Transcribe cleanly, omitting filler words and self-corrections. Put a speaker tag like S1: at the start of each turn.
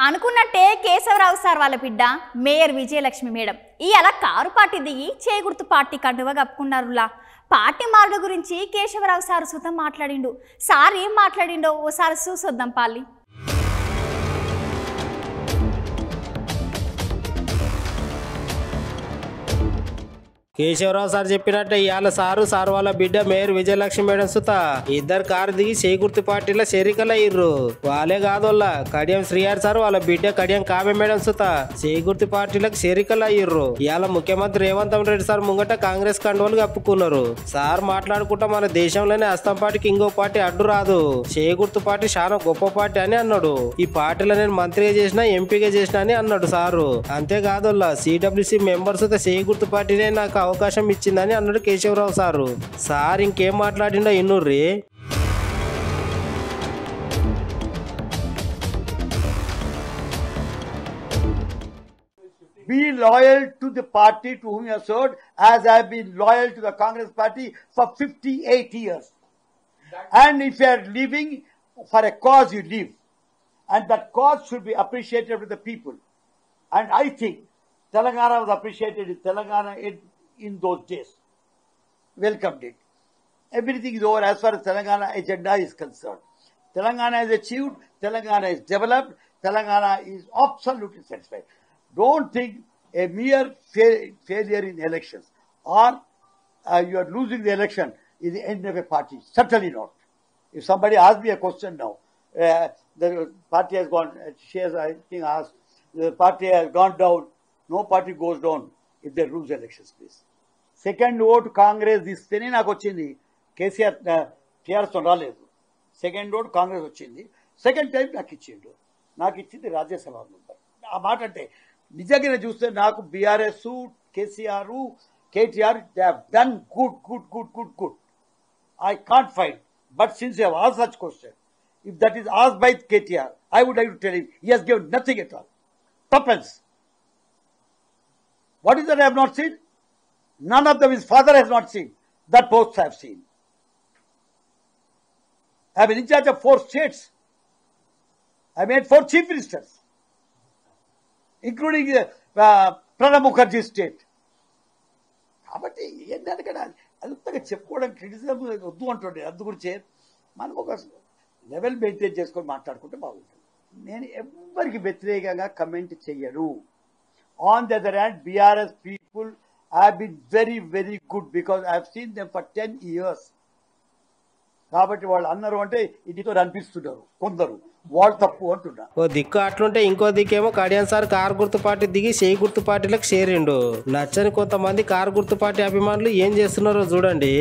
S1: అనుకున్నట్టే కేశవరావు సార్ వాళ్ళ బిడ్డ మేయర్ విజయలక్ష్మి మేడం ఇయాల కారు పార్టీ దిగి చేగుర్తు పార్టీ కండువ కప్పుకున్నారులా. పార్టీ మార్గ గురించి కేశవరావు సార్ సుతం మాట్లాడిండు. సార్ ఏం మాట్లాడిండో ఓసారి చూసొద్దాం పాలి.
S2: కేశవరావు సార్ చెప్పినట్టే ఇవాళ సారు వాళ్ళ బిడ్డ మేయర్ విజయలక్ష్మి మేడం సుత ఇద్దరు కారు దిగి చేకూర్తి పార్టీలో చేరికలయ్యారు. వాళ్ళే కాదోళ్ళ కడియం శ్రీహరి సార్ వాళ్ళ బిడ్డ కడియం కావ్య మేడం సుత చేకూర్తి పార్టీలకు చేరికలయ్యారు. ఇవాళ ముఖ్యమంత్రి రేవంత్ రెడ్డి సార్ ముంగట కాంగ్రెస్ కండువలు కప్పుకున్నారు. సార్ మాట్లాడుకుంటా మన దేశంలోనే అస్తం పార్టీకి ఇంకో పార్టీ అడ్డు రాదు, చేకూర్తి పార్టీ చాలా గొప్ప పార్టీ అని అన్నాడు. ఈ పార్టీలో నేను మంత్రిగా చేసినా ఎంపీగా చేసినా అని అన్నాడు సారు. అంతేకాదోళ్ళ సిడబ్ల్యూసి మెంబర్స్ చేకూర్తి పార్టీనే నాకు అవకాశం ఇచ్చిందని అన్నాడు కేశవరావు సారు. సార్ ఇంకేం మాట్లాడిండో ఇన్నుర్రి.
S3: Be loyal to the party to whom you have served, as I have been loyal to the Congress party for 58 years. And if you are living for a cause, you live. And that cause should be appreciated by the people. And I think Telangana was appreciated in Telangana in those days. Welcomed it. Everything is over as far as Telangana agenda is concerned. Telangana is achieved, Telangana is developed, Telangana is absolutely satisfied. Don't think a mere failure in elections or you are losing the election is the end of a party. Certainly not. If somebody asks me a question now, the party has gone, she has, I think, asked, the party has gone down. No party goes down if they lose elections, please. Second vote Congress ఇస్తేనే నాకు వచ్చింది. KCR TRS రాలేదు. Second vote Congress వచ్చింది. Second time నాకు ఇచ్చింది Rajya Sabha member. ఆ మాట అంటే నిజంగా చూస్తే నాకు BRS KCR KTR they have done good. I can't find. But since you have asked such question, if that is asked by KTR, I would like to tell him he has given nothing at all. Tuppence. What is that I have not seen? None of them his father has not seen. That post I have seen. I have been in charge of 4 states. I made 4 chief ministers, including Pranab Mukherjee state. కాబట్టి ఏంటంటే అంతగా చెప్పుకోవడానికి criticism వద్దు అంటుండే. అందు గురించి మనం ఒక లెవెల్ మెయింటైన్ చేసుకొని మాట్లాడుకుంటే బాగుంటుంది. నేను ఎవ్వరికి వ్యతిరేకంగా కమెంట్ చెయ్యను. On the other hand BRS people have been very good because I have seen them for 10 years. కాబట్టి వాళ్ళు అన్నారు అంటే ఇదితో అనిపిస్తున్నారు కొందరు, వాళ్ళు తప్పు అంటున్నారు.
S2: ఓ దిక్కు అట్లుంటే ఇంకో దిక్కేమో కడియం సార్ కారు గుర్తు పార్టీ దిగి చేయి గుర్తు పార్టీలకు చేరిండు. నచ్చని కొంతమంది కారు గుర్తు పార్టీ అభిమానులు ఏం చేస్తున్నారో చూడండి.